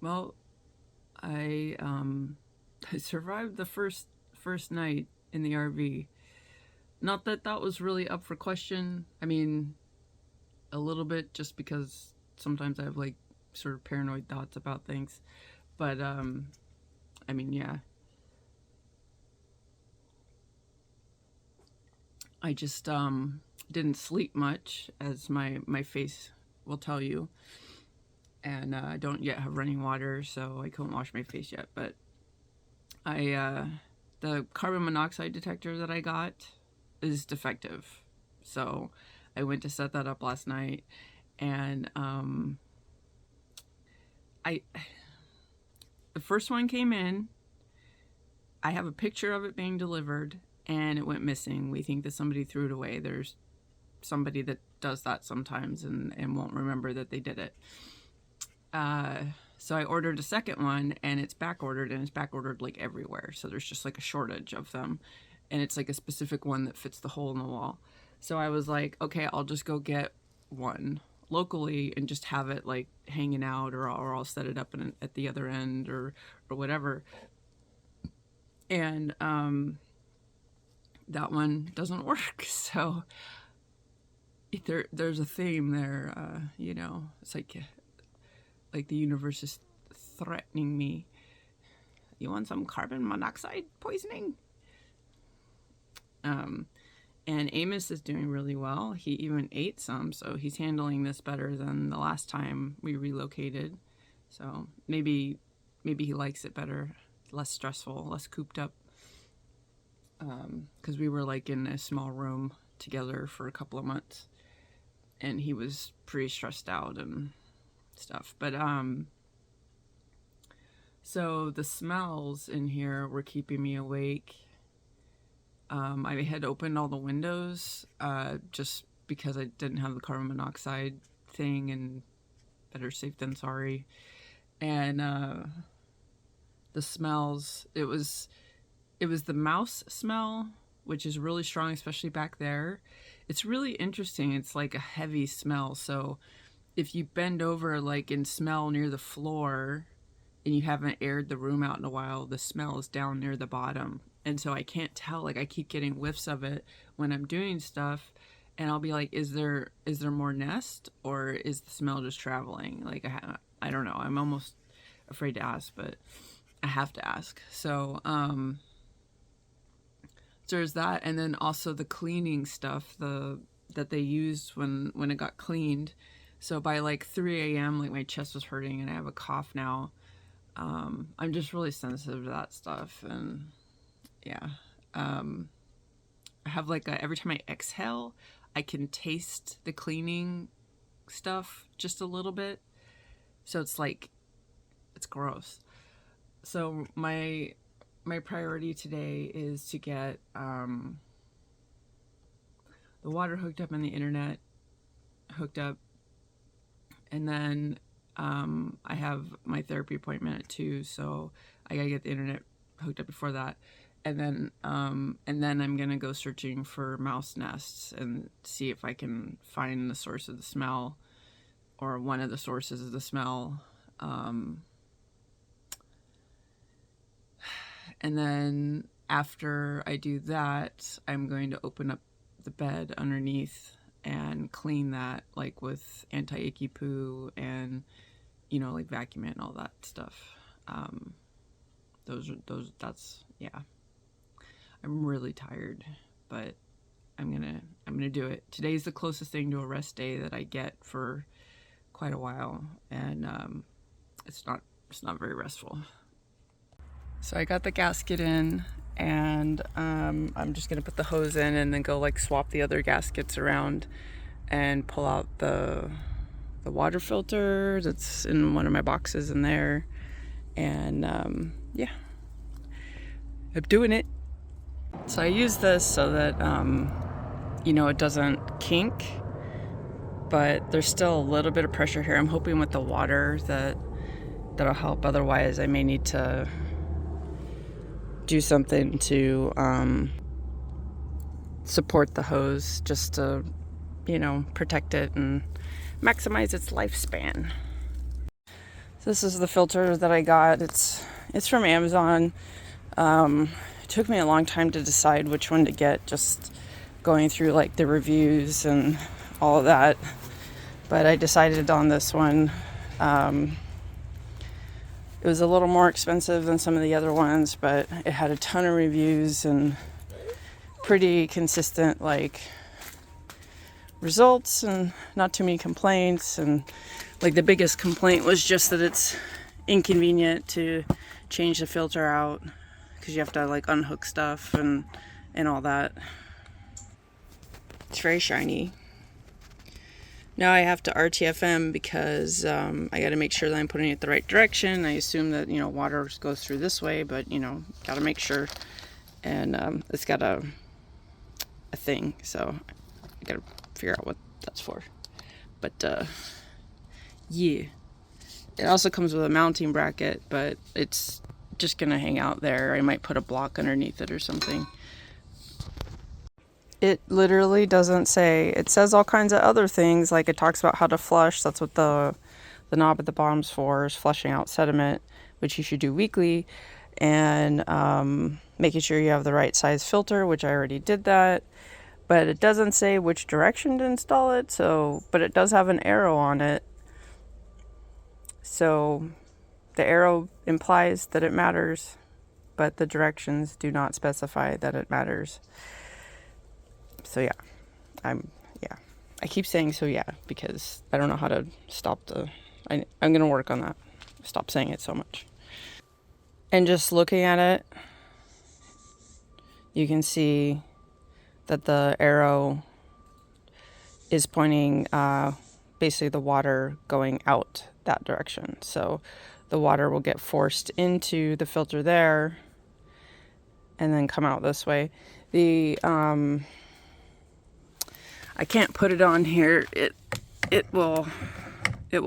Well, I I survived the first night in the RV. Not that that was really up for question. I mean, a little bit just because sometimes I have like sort of paranoid thoughts about things. But I mean, yeah. I just didn't sleep much, as my face will tell you. And I don't yet have running water, so I couldn't wash my face yet. But the carbon monoxide detector that I got is defective, so I went to set that up last night, and I the first one came in. I have a picture of it being delivered, and it went missing. We think that somebody threw it away. There's somebody that does that sometimes and won't remember that they did it. So I ordered a second one, and it's back ordered, and it's back ordered like everywhere. So there's just like a shortage of them, and it's like a specific one that fits the hole in the wall. So I was like, okay, I'll just go get one locally and just have it like hanging out, or I'll set it up at the other end, or whatever. And that one doesn't work. So there's a theme there. It's like the universe is threatening me. You want some carbon monoxide poisoning? And Amos is doing really well. He even ate some, so he's handling this better than the last time we relocated. So maybe he likes it better, less stressful, less cooped up. Because we were like in a small room together for a couple of months, and he was pretty stressed out and stuff. But so the smells in here were keeping me awake. I had opened all the windows just because I didn't have the carbon monoxide thing, and better safe than sorry. And the smells, it was the mouse smell, which is really strong, especially back there. It's really interesting. It's like a heavy smell. So if you bend over like and smell near the floor and you haven't aired the room out in a while, the smell is down near the bottom. And so I can't tell, like I keep getting whiffs of it when I'm doing stuff, and I'll be like, is there more nest, or is the smell just traveling? Like I don't know. I'm almost afraid to ask, but I have to ask. So there's that, and then also the cleaning stuff that they used when it got cleaned. So by like 3 a.m., like my chest was hurting and I have a cough now. I'm just really sensitive to that stuff, and yeah. I have like every time I exhale, I can taste the cleaning stuff just a little bit. So it's like, it's gross. So my priority today is to get the water hooked up and the internet hooked up, and then I have my therapy appointment at 2, so I gotta get the internet hooked up before that. And then I'm gonna go searching for mouse nests and see if I can find the source of the smell, or one of the sources of the smell. And then after I do that, I'm going to open up the bed underneath and clean that, like with anti-icky poo and, like vacuum it and all that stuff. That's, yeah. I'm really tired, but I'm gonna do it. Today's the closest thing to a rest day that I get for quite a while, and it's not very restful. So I got the gasket in, and I'm just gonna put the hose in and then go like swap the other gaskets around and pull out the water filter that's in one of my boxes in there. And yeah, I'm doing it. So I use this so that it doesn't kink, but there's still a little bit of pressure here. I'm hoping with the water that'll help. Otherwise I may need to do something to support the hose, just to protect it and maximize its lifespan. This is the filter that I got. It's from Amazon. It took me a long time to decide which one to get, just going through like the reviews and all of that. But I decided on this one. It was a little more expensive than some of the other ones, but it had a ton of reviews and pretty consistent like results and not too many complaints. And like the biggest complaint was just that it's inconvenient to change the filter out because you have to like unhook stuff and all that. It's very shiny. Now I have to RTFM because I got to make sure that I'm putting it the right direction. I assume that, you know, water goes through this way, but, you know, got to make sure. And it's got a thing, so I got to figure out what that's for. But yeah, it also comes with a mounting bracket, but it's just going to hang out there. I might put a block underneath it or something. It literally doesn't say. It says all kinds of other things, like it talks about how to flush. That's what the knob at the bottom's for, is flushing out sediment, which you should do weekly, and making sure you have the right size filter, which I already did that. But it doesn't say which direction to install it, but it does have an arrow on it. So the arrow implies that it matters, but the directions do not specify that it matters. So yeah, I keep saying so yeah because I don't know how to stop I'm gonna work on that. Stop saying it so much. And just looking at it, you can see that the arrow is pointing basically the water going out that direction. So the water will get forced into the filter there and then come out this way. I can't put it on here. It will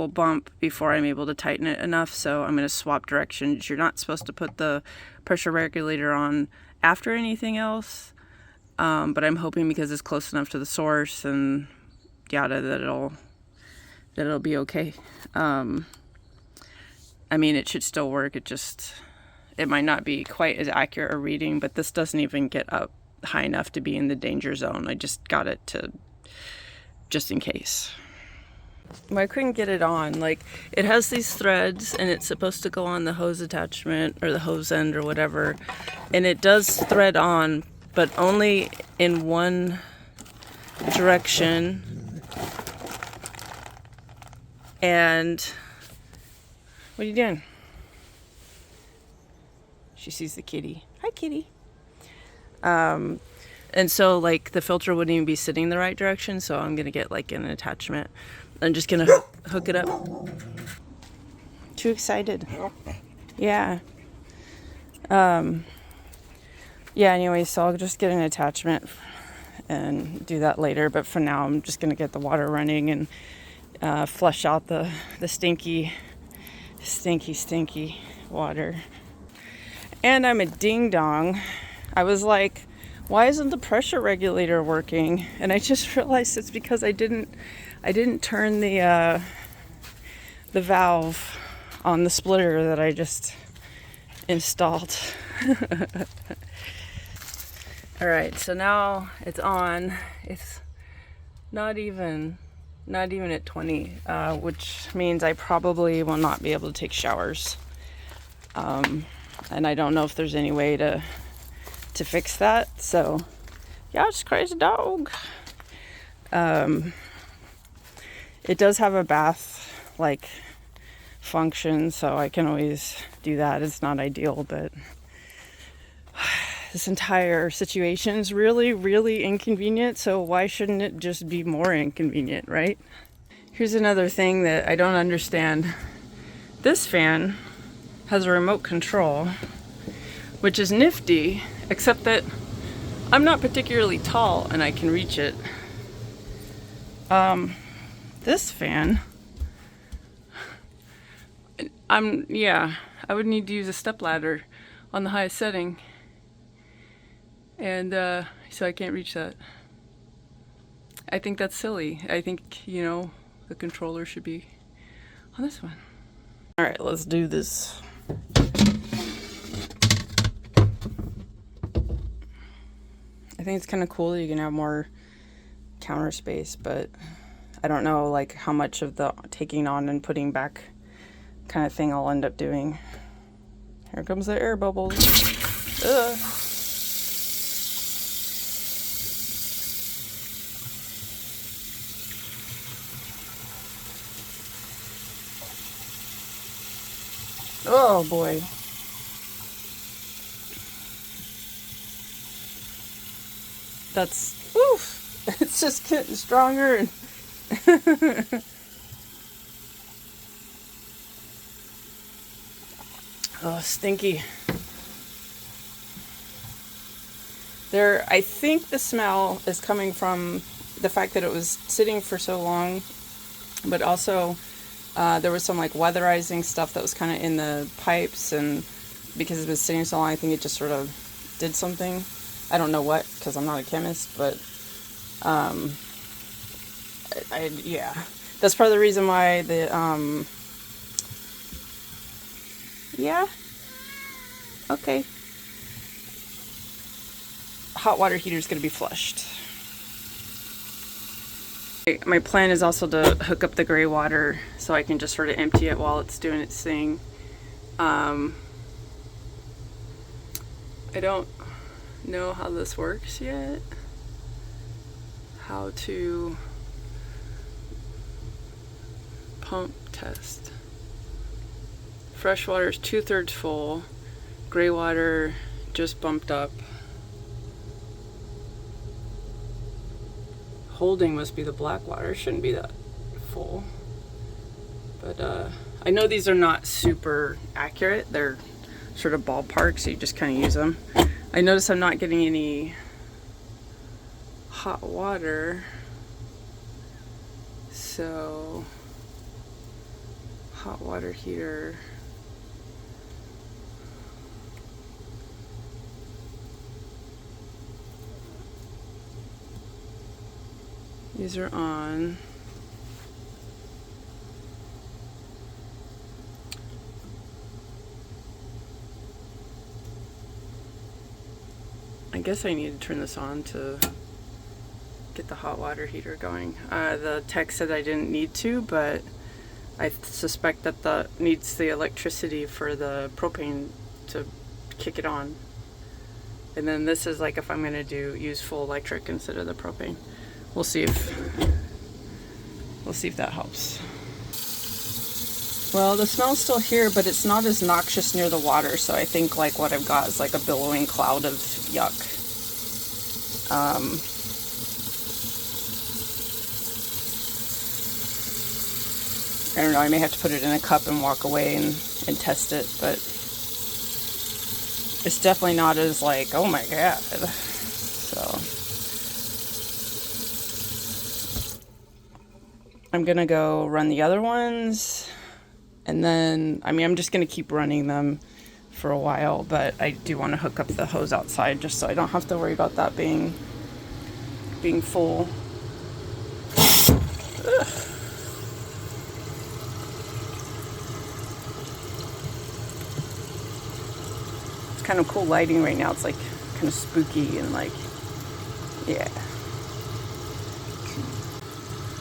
bump before I'm able to tighten it enough, so I'm going to swap directions. You're not supposed to put the pressure regulator on after anything else, but I'm hoping because it's close enough to the source and yada that it'll be okay. I mean, it should still work. It might not be quite as accurate a reading, but this doesn't even get up high enough to be in the danger zone. I just got it to just in case. I couldn't get it on. Like, it has these threads and it's supposed to go on the hose attachment or the hose end or whatever, and it does thread on, but only in one direction. And what are you doing? She sees the kitty. Hi, kitty. And so like the filter wouldn't even be sitting the right direction, so I'm gonna get like an attachment. I'm just gonna hook it up. Too excited. Yeah. Yeah, anyway, so I'll just get an attachment and do that later, but for now I'm just gonna get the water running and flush out the stinky water. And I'm a ding dong. I was like, why isn't the pressure regulator working? And I just realized it's because I didn't turn the valve on the splitter that I just installed. All right, so now it's on. It's not even at 20, which means I probably will not be able to take showers. And I don't know if there's any way to fix that. So yeah, it's crazy dog. It does have a bath like function, so I can always do that. It's not ideal, but this entire situation is really, really inconvenient, so why shouldn't it just be more inconvenient, right? Here's another thing that I don't understand. This fan has a remote control, which is nifty, except that I'm not particularly tall and I can reach it. This fan, I would need to use a stepladder on the highest setting, and so I can't reach that. I think that's silly. I think, the controller should be on this one. All right, let's do this. I think it's kind of cool that you can have more counter space, but I don't know like how much of the taking on and putting back kind of thing I'll end up doing. Here comes the air bubbles. Ugh. Oh boy. That's, oof, it's just getting stronger. And oh, stinky. There, I think the smell is coming from the fact that it was sitting for so long, but also there was some like weatherizing stuff that was kind of in the pipes, and because it was sitting so long, I think it just sort of did something. I don't know what, because I'm not a chemist, but yeah, that's part of the reason why the yeah, okay, hot water heater is going to be flushed. My plan is also to hook up the gray water so I can just sort of empty it while it's doing its thing. I don't know how this works yet. How to pump test. Fresh water is 2/3 full. Gray water just bumped up. Holding must be the black water. Shouldn't be that full. But I know these are not super accurate. They're sort of ballpark, so you just kind of use them. I notice I'm not getting any hot water. So hot water heater. These are on. I guess I need to turn this on to get the hot water heater going. The tech said I didn't need to, but I suspect that that needs the electricity for the propane to kick it on. And then this is like if I'm going to use full electric instead of the propane. We'll see if that helps. Well, the smell's still here, but it's not as noxious near the water, so I think like what I've got is like a billowing cloud of yuck. I don't know, I may have to put it in a cup and walk away and test it, but it's definitely not as like, oh my god. So I'm gonna go run the other ones, and then, I mean, I'm just gonna keep running them for a while, but I do want to hook up the hose outside just so I don't have to worry about that being full. Ugh. It's kind of cool lighting right now. It's like kind of spooky and like, yeah.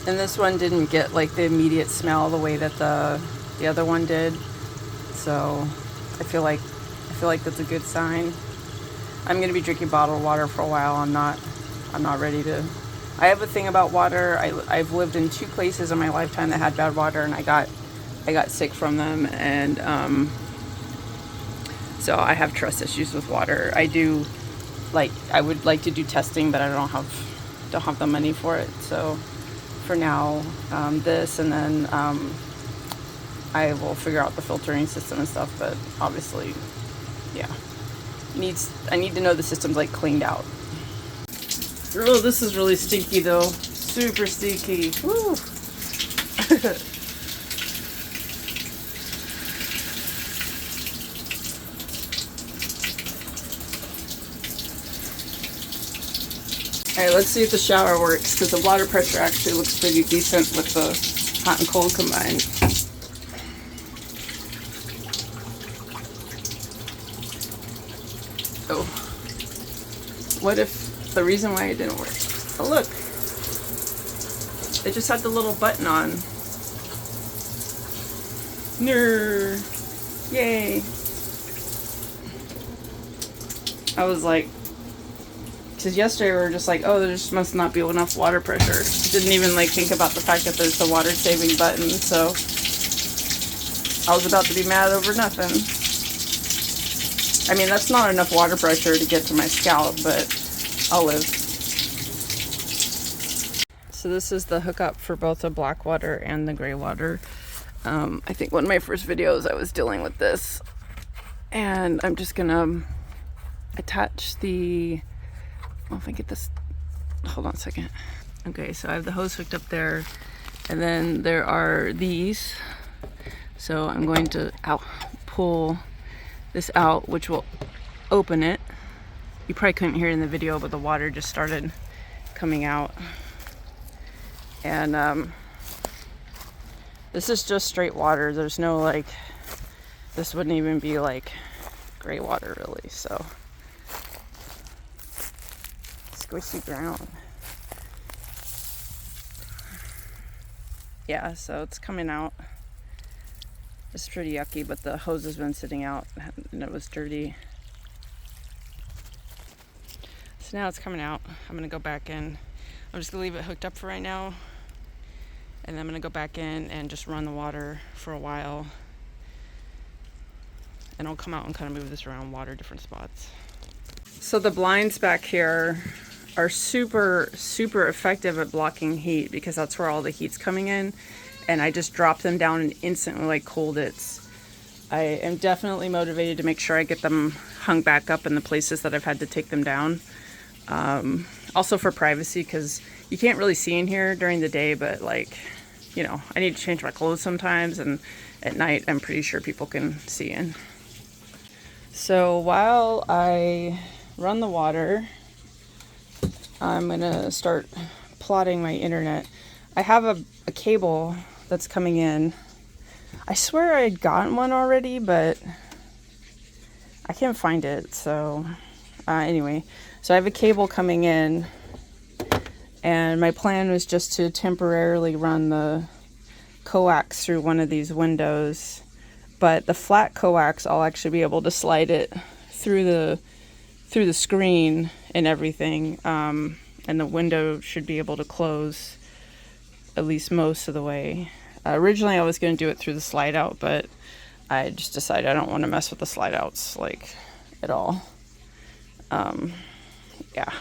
And this one didn't get like the immediate smell the way that the other one did, so I feel like that's a good sign. I'm gonna be drinking bottled water for a while. I'm not ready to. I have a thing about water. I've lived in 2 places in my lifetime that had bad water, and I got sick from them, and so I have trust issues with water. I would like to do testing, but I don't have the money for it. So for now, this, and then I will figure out the filtering system and stuff, but obviously, yeah, I need to know the system's like cleaned out. Oh, this is really stinky though. Super stinky. Woo. Alright, let's see if the shower works, because the water pressure actually looks pretty decent with the hot and cold combined. Oh, what if the reason why it didn't work? Oh look, it just had the little button on. Nerd, yay! I was like, because yesterday we were just like, oh, there just must not be enough water pressure. Didn't even like think about the fact that there's the water saving button, so I was about to be mad over nothing. I mean, that's not enough water pressure to get to my scalp, but I'll live. So this is the hookup for both the black water and the gray water. I think one of my first videos I was dealing with this, and I'm just gonna attach the, well, if I get this, hold on a second. Okay, so I have the hose hooked up there, and then there are these. So I'm going to pull this out, which will open it. You probably couldn't hear it in the video, but the water just started coming out. And this is just straight water. There's no like, this wouldn't even be like gray water really, so. Squishy ground. Yeah, so it's coming out. It's pretty yucky, but the hose has been sitting out and it was dirty. So now it's coming out. I'm gonna go back in. I'm just gonna leave it hooked up for right now. And then I'm gonna go back in and just run the water for a while. And I'll come out and kind of move this around, water different spots. So the blinds back here are super effective at blocking heat because that's where all the heat's coming in, and I just dropped them down and instantly like cooled it. I am definitely motivated to make sure I get them hung back up in the places that I've had to take them down. Also for privacy, because you can't really see in here during the day, but like, you know, I need to change my clothes sometimes, and at night I'm pretty sure people can see in. So while I run the water, I'm gonna start plotting my internet. I have a cable that's coming in. I swear I had gotten one already, but I can't find it. So anyway, so I have a cable coming in, and my plan was just to temporarily run the coax through one of these windows. But the flat coax, I'll actually be able to slide it through the screen and everything, and the window should be able to close at least most of the way. Originally I was going to do it through the slide out, but I just decided I don't want to mess with the slide outs like at all. Yeah,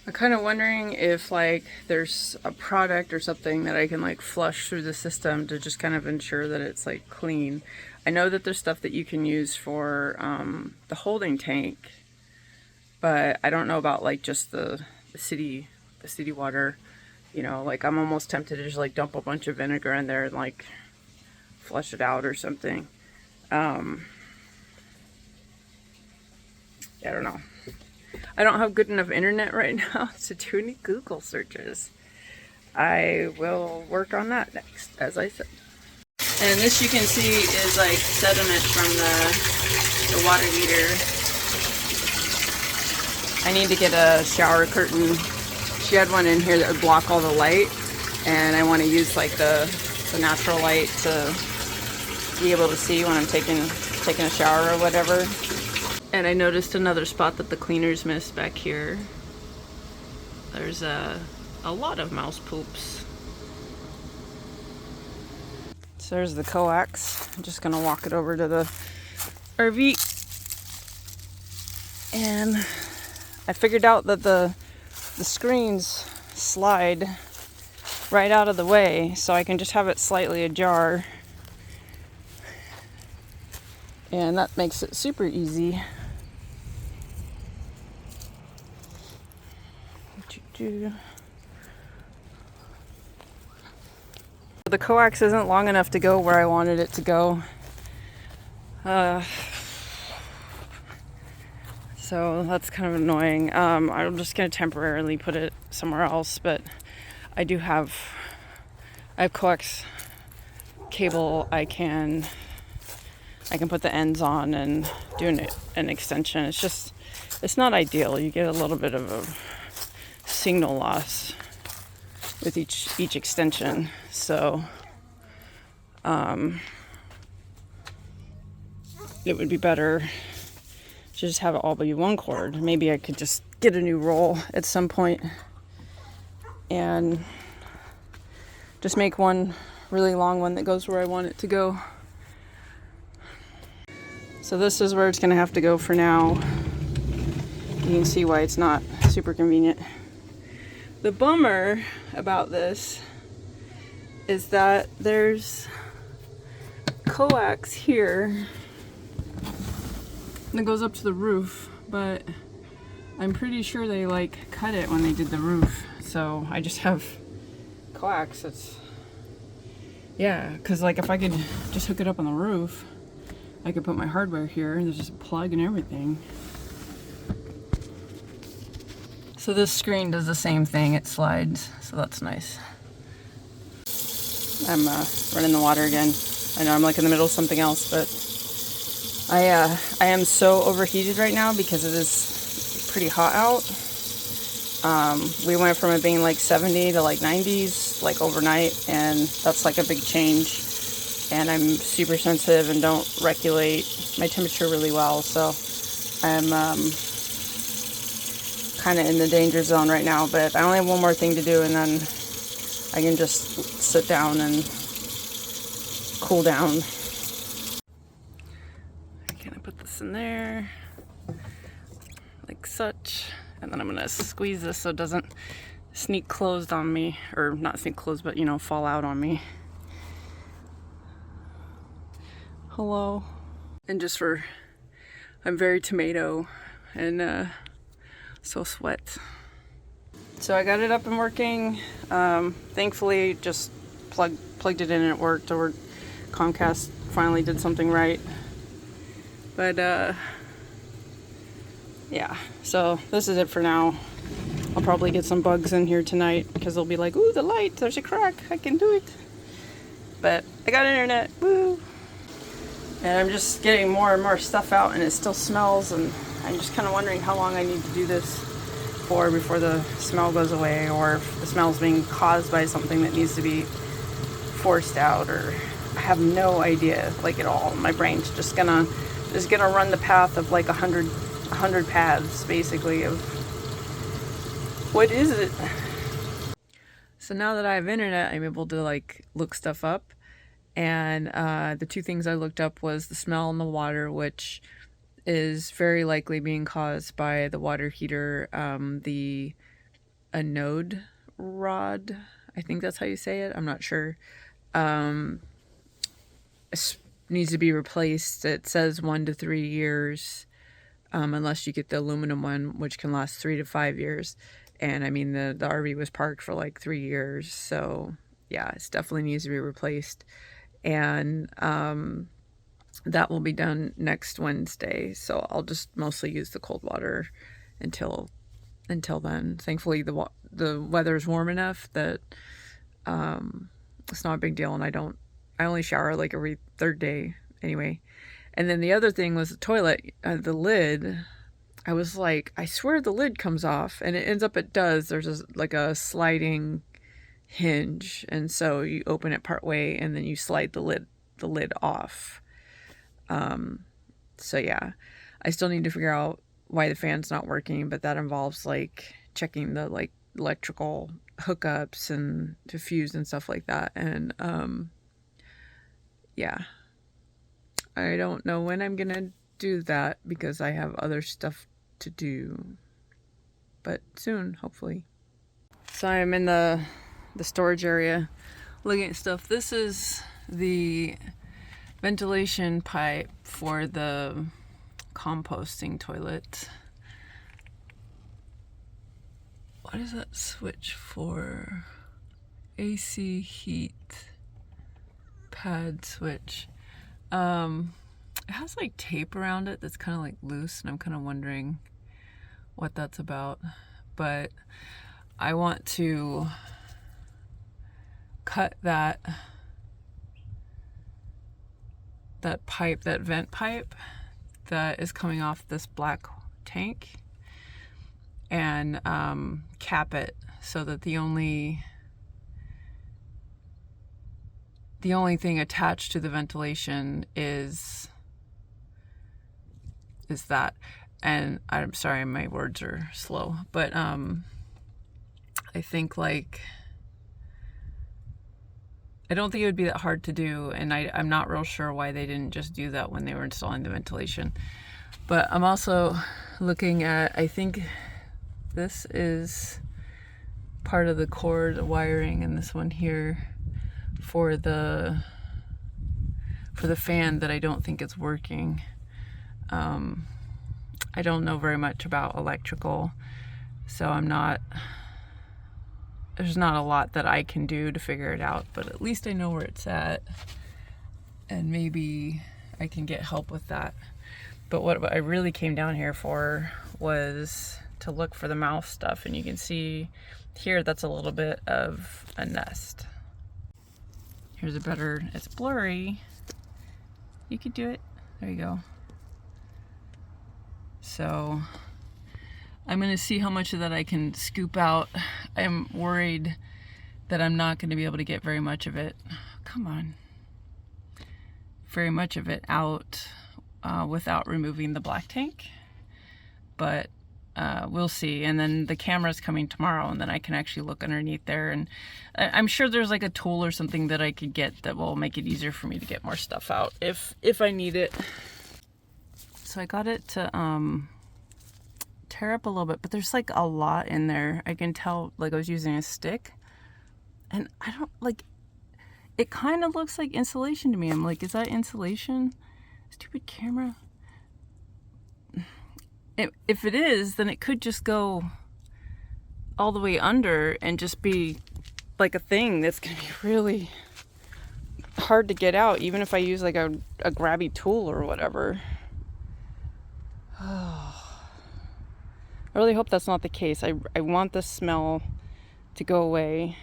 I'm kind of wondering if like there's a product or something that I can like flush through the system to just kind of ensure that it's like clean. I know that there's stuff that you can use for the holding tank, but I don't know about like just the city water. You know, like I'm almost tempted to just like dump a bunch of vinegar in there and like flush it out or something. I don't know. I don't have good enough internet right now to do any Google searches. I will work on that next, as I said. And this you can see is like sediment from the water heater. I need to get a shower curtain. She had one in here that would block all the light, and I want to use like the natural light to be able to see when I'm taking a shower or whatever. And I noticed another spot that the cleaners missed back here. There's a lot of mouse poops. So there's the coax. I'm just gonna walk it over to the RV. And I figured out that the screens slide right out of the way, so I can just have it slightly ajar. And that makes it super easy. The coax isn't long enough to go where I wanted it to go. So that's kind of annoying. I'm just going to temporarily put it somewhere else, but I have coax cable I can put the ends on and do an extension. It's just It's not ideal. You get a little bit of a signal loss with each extension. So it would be better to just have it all be one cord. Maybe I could just get a new roll at some point and just make one really long one that goes where I want it to go. So this is where it's gonna have to go for now. You can see why it's not super convenient. The bummer about this is that there's coax here that goes up to the roof, but I'm pretty sure they like cut it when they did the roof. So I just have coax. It's, yeah, because like if I could just hook it up on the roof, I could put my hardware here and there's just a plug and everything. So this screen does the same thing, it slides, so that's nice. I'm running the water again. I know I'm like in the middle of something else, but I am so overheated right now because it is pretty hot out. We went from it being like 70 to like 90s like overnight, and that's like a big change. And I'm super sensitive and don't regulate my temperature really well, so I'm kind of in the danger zone right now. But I only have one more thing to do and then I can just sit down and cool down. Can I put this in there like such, and then I'm gonna squeeze this so it doesn't sneak closed on me, or not sneak closed, but you know, fall out on me. Hello. And just for, I'm very tomato and so sweat. So I got it up and working. Thankfully just plugged it in and it worked, or Comcast finally did something right. But yeah, so this is it for now. I'll probably get some bugs in here tonight because they'll be like, ooh, the light, there's a crack, I can do it. But I got internet, woo! And I'm just getting more and more stuff out and it still smells, and I'm just kind of wondering how long I need to do this for before the smell goes away, or if the smell's being caused by something that needs to be forced out, or I have no idea, like, at all. My brain's just gonna run the path of like 100 paths basically of what is it. So now that I have internet, I'm able to like look stuff up, and the two things I looked up was the smell in the water, which is very likely being caused by the water heater, the anode rod, I think that's how you say it, I'm not sure, needs to be replaced. It says 1 to 3 years, unless you get the aluminum one, which can last 3 to 5 years. And I mean, the RV was parked for like 3 years, so yeah, it definitely needs to be replaced. And that will be done next Wednesday, so I'll just mostly use the cold water until then. Thankfully the weather is warm enough that it's not a big deal, and I only shower like every third day anyway. And then the other thing was the toilet, the lid. I was like, I swear the lid comes off, and it ends up it does. There's like a sliding hinge, and so you open it part way and then you slide the lid off. So yeah, I still need to figure out why the fan's not working, but that involves like checking the like electrical hookups and to fuse and stuff like that. And yeah, I don't know when I'm gonna do that because I have other stuff to do, but soon, hopefully. So I'm in the storage area looking at stuff. This is the ventilation pipe for the composting toilet. What is that switch for? AC heat pad switch. It has like tape around it that's kind of like loose, and I'm kind of wondering what that's about. But I want to cut that pipe, that vent pipe that is coming off this black tank. and cap it so that the only thing attached to the ventilation is that. And I'm sorry, my words are slow, but I think, like, I don't think it would be that hard to do, and I'm not real sure why they didn't just do that when they were installing the ventilation. But I'm also looking at, I think this is part of the cord wiring, and this one here for the fan that I don't think it's working. I don't know very much about electrical, so there's not a lot that I can do to figure it out, but at least I know where it's at, and maybe I can get help with that. But what I really came down here for was to look for the mouse stuff, and you can see here that's a little bit of a nest. Here's a better, it's blurry. You could do it. There you go. So I'm going to see how much of that I can scoop out. I'm worried that I'm not going to be able to get very much of it. Come on. Very much of it out without removing the black tank. But we'll see. And then the camera's coming tomorrow, and then I can actually look underneath there. And I'm sure there's like a tool or something that I could get that will make it easier for me to get more stuff out if I need it. So I got it to tear up a little bit, but there's like a lot in there. I can tell, like, I was using a stick, and I don't, like, it kind of looks like insulation to me. I'm like, is that insulation? Stupid camera. If it is, then it could just go all the way under and just be like a thing that's gonna be really hard to get out, even if I use like a grabby tool or whatever. I really hope that's not the case. I want the smell to go away.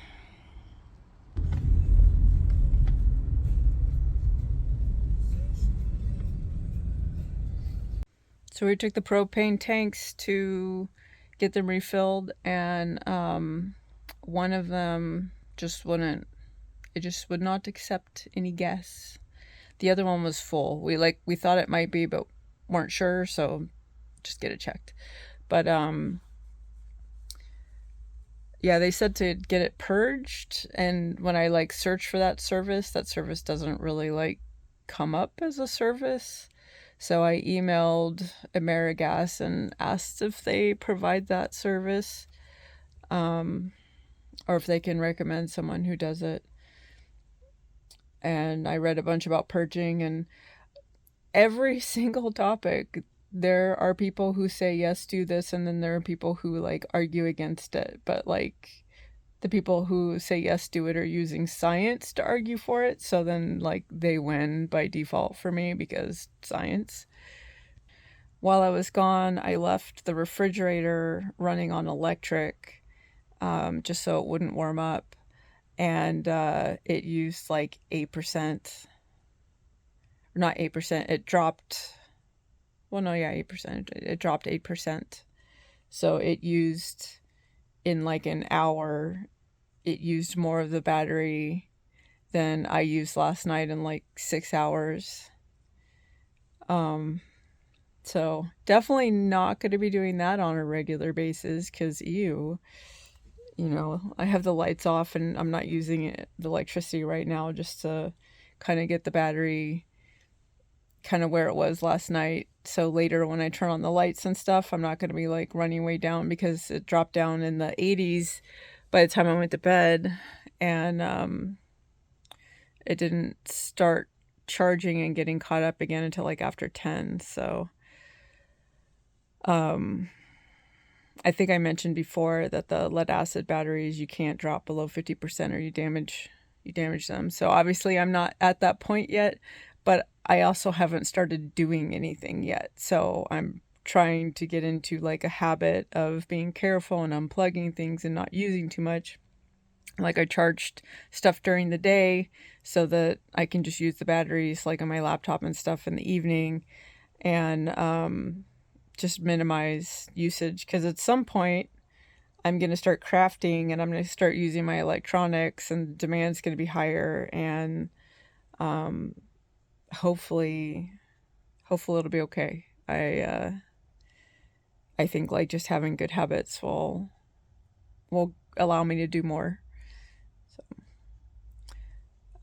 So we took the propane tanks to get them refilled, and one of them just wouldn't, it just would not accept any gas. The other one was full. We thought it might be, but weren't sure, so just get it checked. But yeah, they said to get it purged, and when I like search for that service doesn't really like come up as a service. So I emailed AmeriGas and asked if they provide that service, or if they can recommend someone who does it. And I read a bunch about purging, and every single topic, there are people who say, yes, do this, and then there are people who like argue against it. But like the people who say yes, do it are using science to argue for it. So then like they win by default for me because science. While I was gone, I left the refrigerator running on electric, just so it wouldn't warm up. And it used like 8%. Not 8%, it dropped, well, no, yeah, 8%. It dropped 8%. So it used, in like an hour, it used more of the battery than I used last night in like 6 hours. So definitely not going to be doing that on a regular basis, because ew, you know, I have the lights off and I'm not using the electricity right now, just to kind of get the battery kind of where it was last night. So later when I turn on the lights and stuff, I'm not going to be like running way down, because it dropped down in the 80s by the time I went to bed, and it didn't start charging and getting caught up again until like after 10. So I think I mentioned before that the lead acid batteries, you can't drop below 50% or you damage them. So obviously I'm not at that point yet, but I also haven't started doing anything yet. So I'm trying to get into like a habit of being careful and unplugging things and not using too much. Like I charged stuff during the day so that I can just use the batteries like on my laptop and stuff in the evening. And just minimize usage, because at some point I'm going to start crafting and I'm going to start using my electronics and demand's going to be higher, and um, hopefully it'll be okay. I think like just having good habits will allow me to do more. So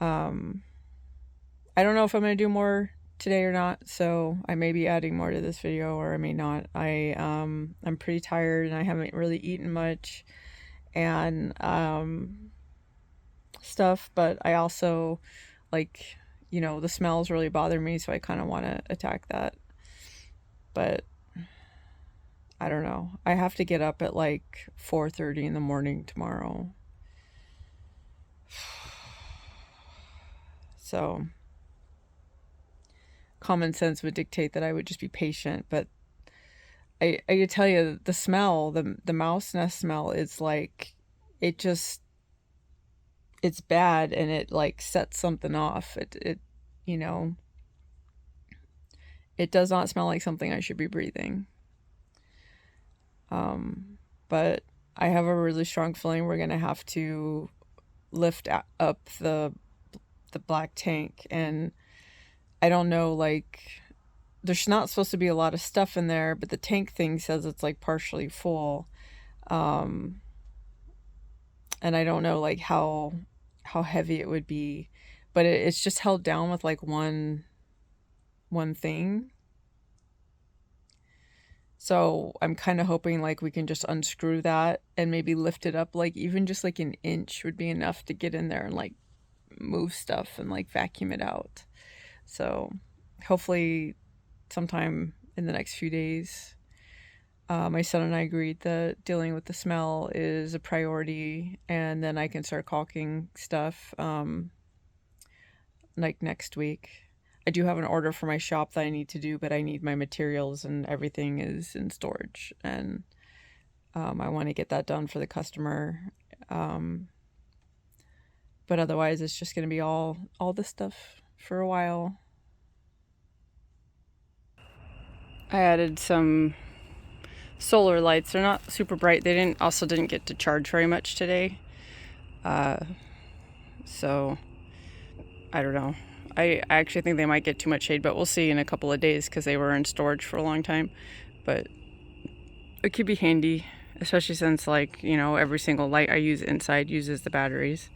I don't know if I'm going to do more today or not, so I may be adding more to this video or I may not. I'm pretty tired and I haven't really eaten much and stuff, but I also like, the smells really bother me, so I kind of want to attack that. But I don't know. I have to get up at like 4:30 in the morning tomorrow. So common sense would dictate that I would just be patient, but I could tell you the smell, the mouse nest smell is like, it's bad, and it like sets something off. You know, it does not smell like something I should be breathing. But I have a really strong feeling we're gonna have to lift up the black tank, and I don't know, like, there's not supposed to be a lot of stuff in there, but the tank thing says it's like partially full. And I don't know like how heavy it would be, but it's just held down with like one thing. So I'm kind of hoping like we can just unscrew that and maybe lift it up, like even just like an inch would be enough to get in there and like move stuff and like vacuum it out. So hopefully sometime in the next few days. My son and I agreed that dealing with the smell is a priority, and then I can start caulking stuff like next week. I do have an order for my shop that I need to do, but I need my materials and everything is in storage, and I want to get that done for the customer. But otherwise, it's just going to be all this stuff for a while. I added some solar lights. They're not super bright. They didn't get to charge very much today. So I don't know. I actually think they might get too much shade, but we'll see in a couple of days because they were in storage for a long time. But it could be handy, especially since, like, every single light I use inside uses the batteries.